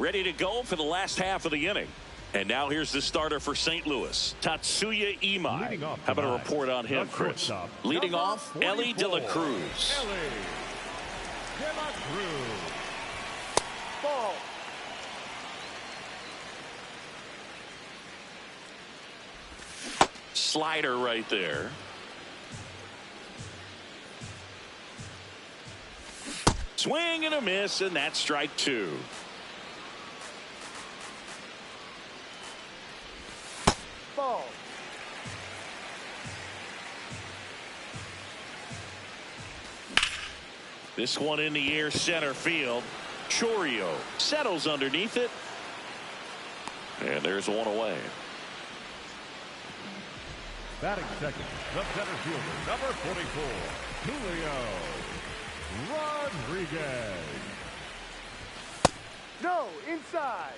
ready to go for the last half of the inning. And now here's the starter for St. Louis, Tatsuya Imai. How about a report on him, Chris? Leading off, Ellie De La Cruz. Ball. Slider right there. Swing and a miss, and that's strike two. Ball. This one in the air center field. Chourio settles underneath it. And there's one away. Batting second, the center fielder, number 44, Julio Rodriguez. No, inside.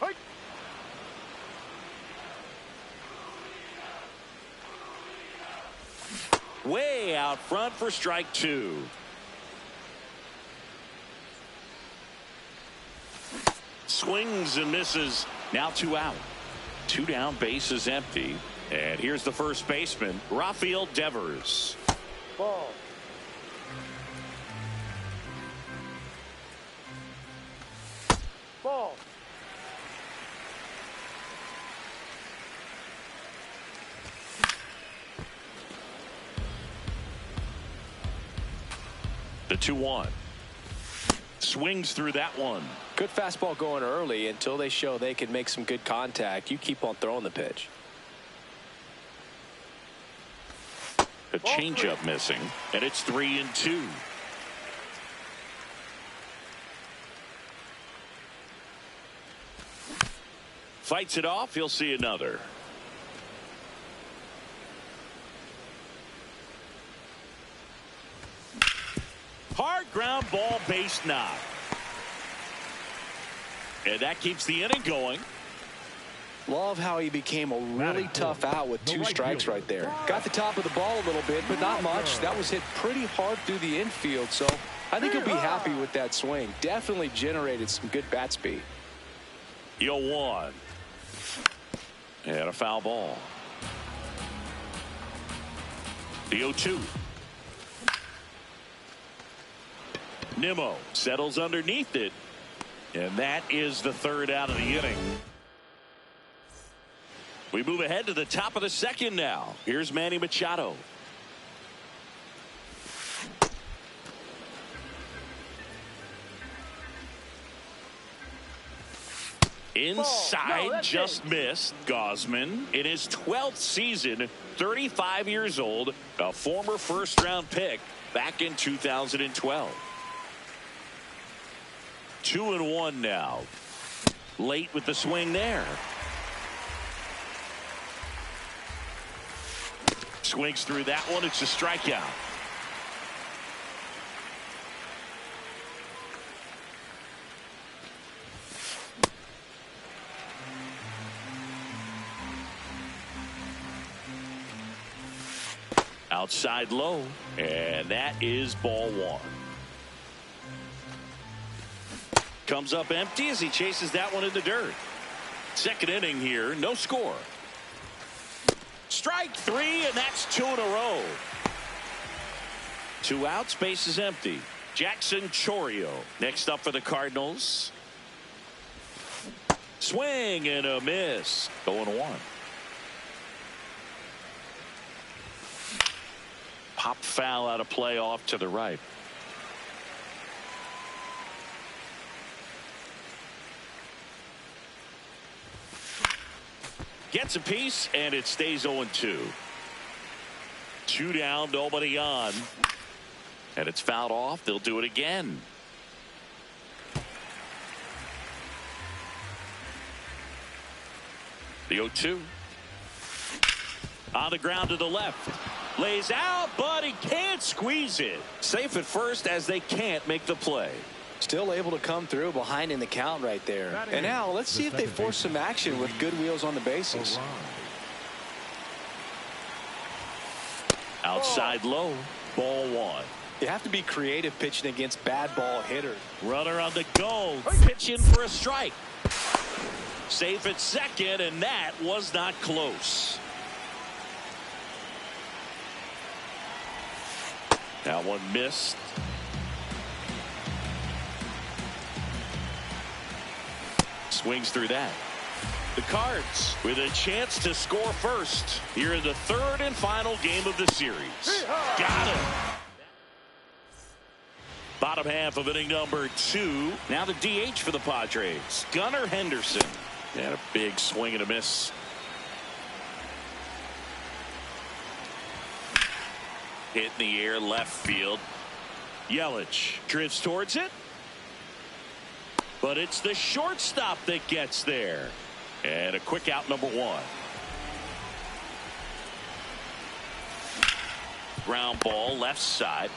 Hey. Way out front for strike two. Swings and misses. Now 2 out. 2 down, base is empty. And here's the first baseman, Rafael Devers. Ball. Ball. The 2-1. Swings through that one. Good fastball going early until they show they can make some good contact. You keep on throwing the pitch. A changeup missing, and it's 3-2. Fights it off. He'll see another. Hard ground ball, base knock. And that keeps the inning going. Love how he became a really tough out with 2 strikes right there. Got the top of the ball a little bit, but not much. That was hit pretty hard through the infield, so I think he'll be happy with that swing. Definitely generated some good bat speed. 0-1. And a foul ball. The 0-2. Nimmo settles underneath it. And that is the 3rd out of the inning. We move ahead to the top of the second now. Here's Manny Machado. Inside, no, just missed. Gosman in his 12th season, 35 years old, a former first-round pick back in 2012. 2-1 now. Late with the swing there. Swings through that one. It's a strikeout. Outside low, and that is ball one. Comes up empty as he chases that one in the dirt. Second inning here, no score. Strike 3, and that's 2 in a row. 2 outs, base is empty. Jackson Chourio next up for the Cardinals. Swing and a miss. 0-1. Pop foul out of play off to the right. Gets a piece, and it stays 0-2. 2 down, nobody on. And it's fouled off. They'll do it again. The 0-2. On the ground to the left. Lays out, but he can't squeeze it. Safe at first as they can't make the play. Still able to come through behind in the count right there. And now let's see if they force some action with good wheels on the bases. Outside low, ball one. You have to be creative pitching against bad ball hitters. Runner on the go. Pitch in for a strike. Safe at second, and that was not close. That one missed. Swings through that. The Cards with a chance to score first here in the third and final game of the series. Got him. Bottom half of inning number 2. Now the DH for the Padres, Gunnar Henderson. And a big swing and a miss. Hit in the air, left field. Yelich drifts towards it. But it's the shortstop that gets there. And a quick out, number 1. Ground ball, left side.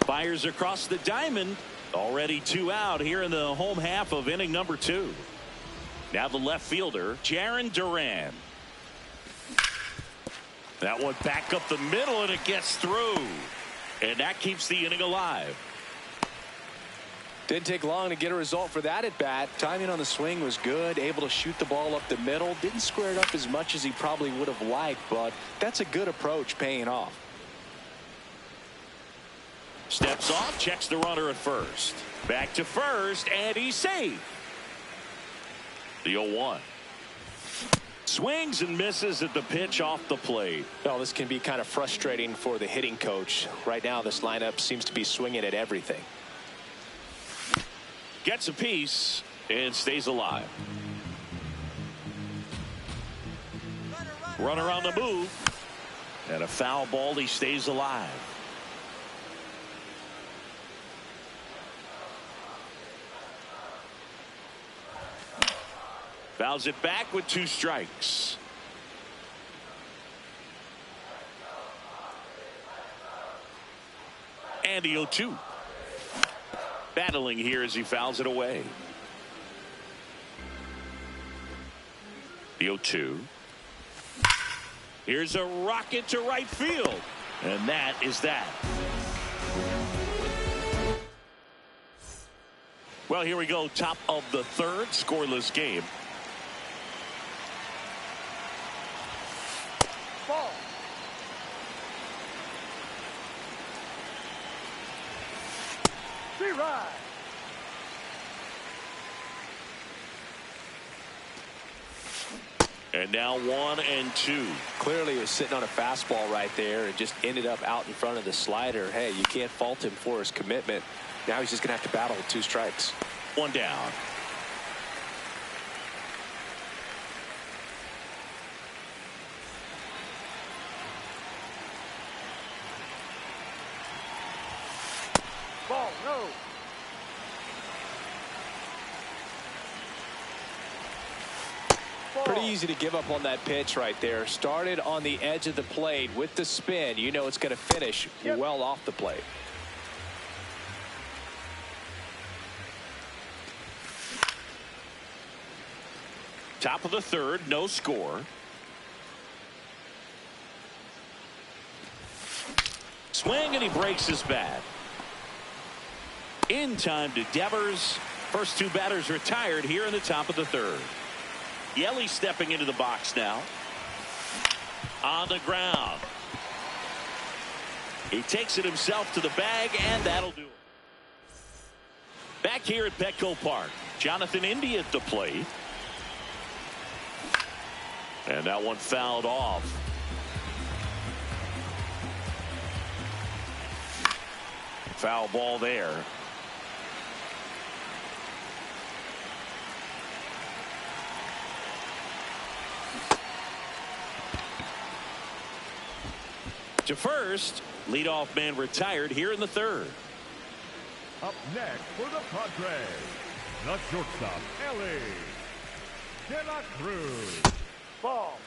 Fires across the diamond. Already 2 out here in the home half of inning number 2. Now the left fielder, Jarren Duran. That one back up the middle, and it gets through. And that keeps the inning alive. Didn't take long to get a result for that at bat. Timing on the swing was good. Able to shoot the ball up the middle. Didn't square it up as much as he probably would have liked, but that's a good approach, paying off. Steps off, checks the runner at first. Back to first, and he's safe. The 0-1. Swings and misses at the pitch off the plate. Well, this can be kind of frustrating for the hitting coach. Right now, this lineup seems to be swinging at everything. Gets a piece and stays alive. Runner on the move. And a foul ball, he stays alive. Fouls it back with 2 strikes. And the 0-2. Battling here as he fouls it away. The 0-2. Here's a rocket to right field. And that is that. Well, here we go. Top of the third. Scoreless game. Ball. Right. And now 1-2. Clearly, he was sitting on a fastball right there and just ended up out in front of the slider. Hey, you can't fault him for his commitment. Now he's just going to have to battle with 2 strikes. 1 down. Ball, no. Pretty easy to give up on that pitch right there. Started on the edge of the plate with the spin. You know it's going to finish well off the plate. Top of the third, no score. Swing, and he breaks his bat. In time to Devers. First 2 batters retired here in the top of the third. Yelly stepping into the box now. On the ground. He takes it himself to the bag, and that'll do it. Back here at Petco Park, Jonathan India at the plate. And that one fouled off. Foul ball there. To first, leadoff man retired here in the third. Up next for the Padres, the shortstop, Ellie De La Cruz. Ball.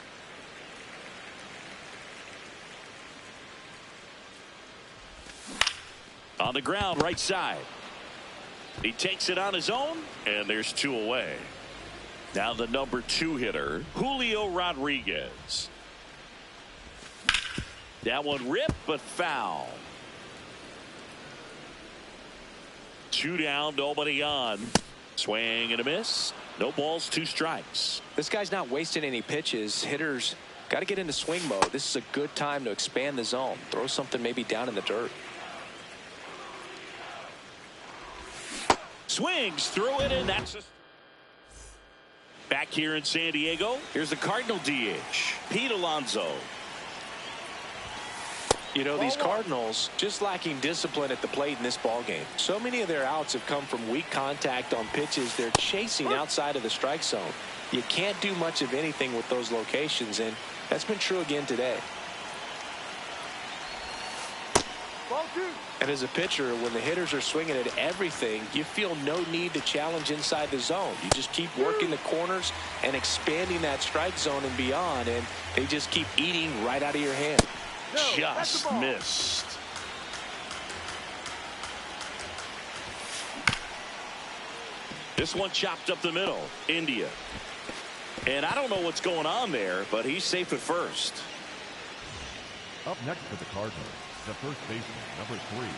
On the ground, right side. He takes it on his own, and there's 2 away. Now the number 2 hitter, Julio Rodriguez. That one ripped, but foul. 2 down, nobody on. Swing and a miss. No balls, 2 strikes. This guy's not wasting any pitches. Hitters got to get into swing mode. This is a good time to expand the zone. Throw something maybe down in the dirt. Swings through it, and that's back here in San Diego. Here's the Cardinal DH, Pete Alonso. You know, these Cardinals just lacking discipline at the plate in this ball game. So many of their outs have come from weak contact on pitches they're chasing outside of the strike zone. You can't do much of anything with those locations, and that's been true again today. And as a pitcher, when the hitters are swinging at everything, you feel no need to challenge inside the zone. You just keep working the corners and expanding that strike zone and beyond, and they just keep eating right out of your hand. Just missed. This one chopped up the middle. India. And I don't know what's going on there, but he's safe at first. Up next for the Cardinals, the first baseman, number 3,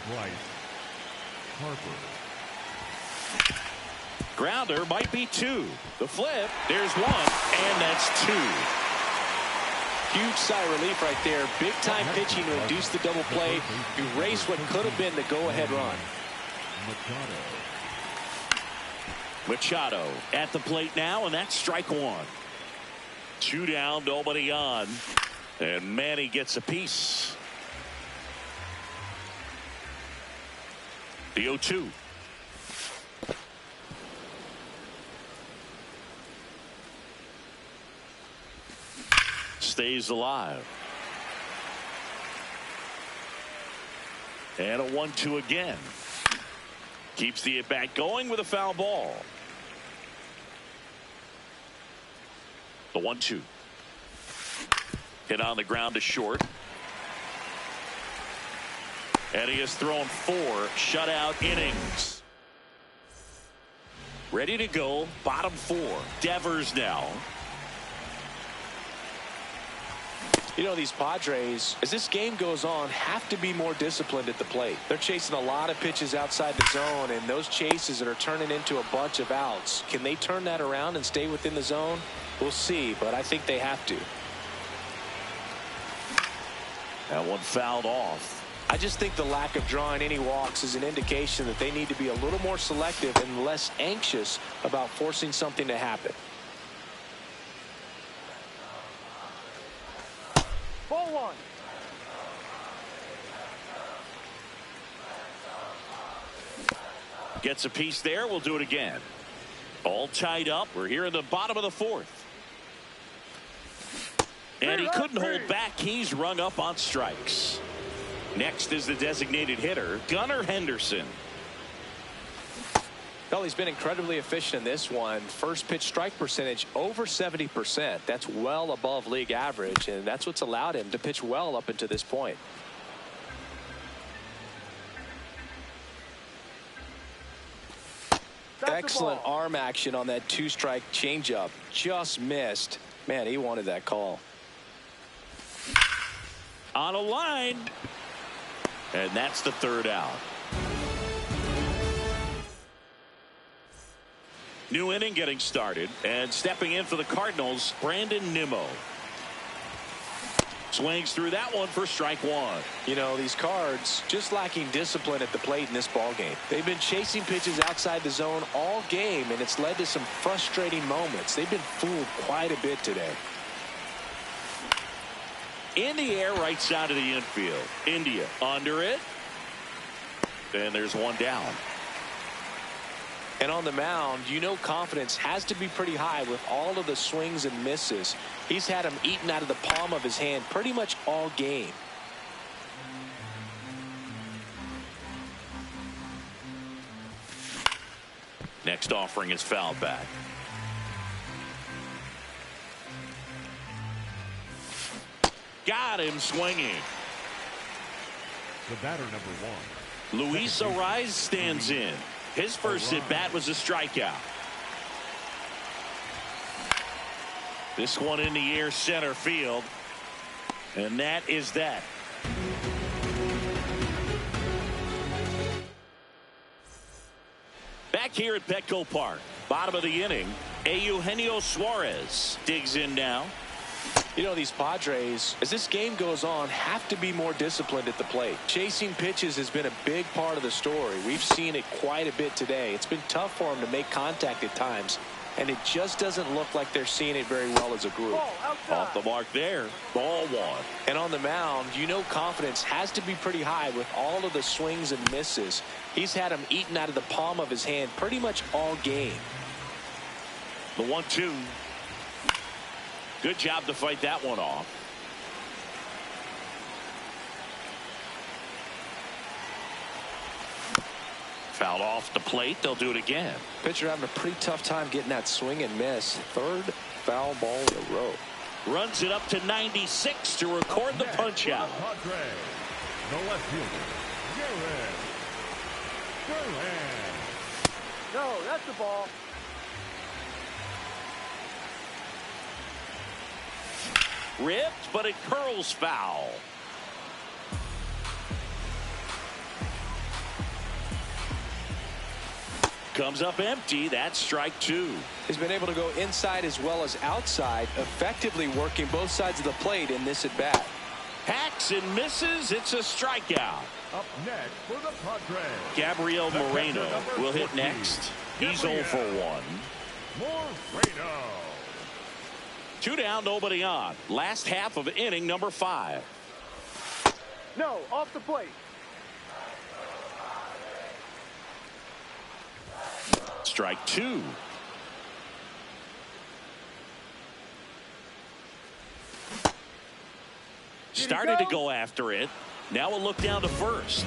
Bryce Harper. Grounder might be 2. The flip. There's 1, and that's 2. Huge sigh of relief right there. Big time pitching to induce the double play. Erase what could have been the go-ahead run. Machado at the plate now, and that's strike 1. 2 down, nobody on. And Manny gets a piece. The 0-2. Stays alive. And a 1-2 again. Keeps the at-bat going with a foul ball. The 1-2. Hit on the ground to short. And he has thrown 4 shutout innings. Ready to go. Bottom 4. Devers now. You know, these Padres, as this game goes on, have to be more disciplined at the plate. They're chasing a lot of pitches outside the zone, and those chases that are turning into a bunch of outs. Can they turn that around and stay within the zone? We'll see, but I think they have to. That one fouled off. I just think the lack of drawing any walks is an indication that they need to be a little more selective and less anxious about forcing something to happen. Ball 1. Gets a piece there. We'll do it again. All tied up. We're here in the bottom of the 4th. And he couldn't hold back. He's rung up on strikes. Next is the designated hitter, Gunnar Henderson. Well, he's been incredibly efficient in this one. First pitch strike percentage over 70%. That's well above league average, and that's what's allowed him to pitch well up until this point. Excellent arm action on that 2-strike changeup. Just missed. Man, he wanted that call. On a line. And that's the 3rd out. New inning getting started, and stepping in for the Cardinals, Brandon Nimmo. Swings through that one for strike 1. You know, these Cards just lacking discipline at the plate in this ball game. They've been chasing pitches outside the zone all game, and it's led to some frustrating moments. They've been fooled quite a bit today. In the air, right side of the infield. India under it. And there's 1 down. And on the mound, you know, confidence has to be pretty high with all of the swings and misses. He's had them eaten out of the palm of his hand pretty much all game. Next offering is fouled back. Got him swinging. The batter, number 1. Luis Ariz stands in. His first at bat was a strikeout. This one in the air, center field. And that is that. Back here at Petco Park. Bottom of the inning. Eugenio Suarez digs in now. You know, these Padres, as this game goes on, have to be more disciplined at the plate. Chasing pitches has been a big part of the story. We've seen it quite a bit today. It's been tough for them to make contact at times, and it just doesn't look like they're seeing it very well as a group. Off the mark there. Ball one. And on the mound, you know confidence has to be pretty high with all of the swings and misses. He's had them eaten out of the palm of his hand pretty much all game. The 1-2. Good job to fight that one off. Fouled off the plate. They'll do it again. Pitcher having a pretty tough time getting that swing and miss. Third foul ball in a row. Runs it up to 96 to record the punch out. The left fielder, Garrett. No, that's the ball. Ripped, but it curls foul. Comes up empty. That's strike two. He's been able to go inside as well as outside, effectively working both sides of the plate in this at bat. Hacks and misses. It's a strikeout. Up next for the Padres, Gabriel Moreno will hit next. He's 0 for 1. Moreno. 2 down, nobody on. Last half of inning number 5. No, off the plate. Strike 2. Started to go after it. Now a look down to first.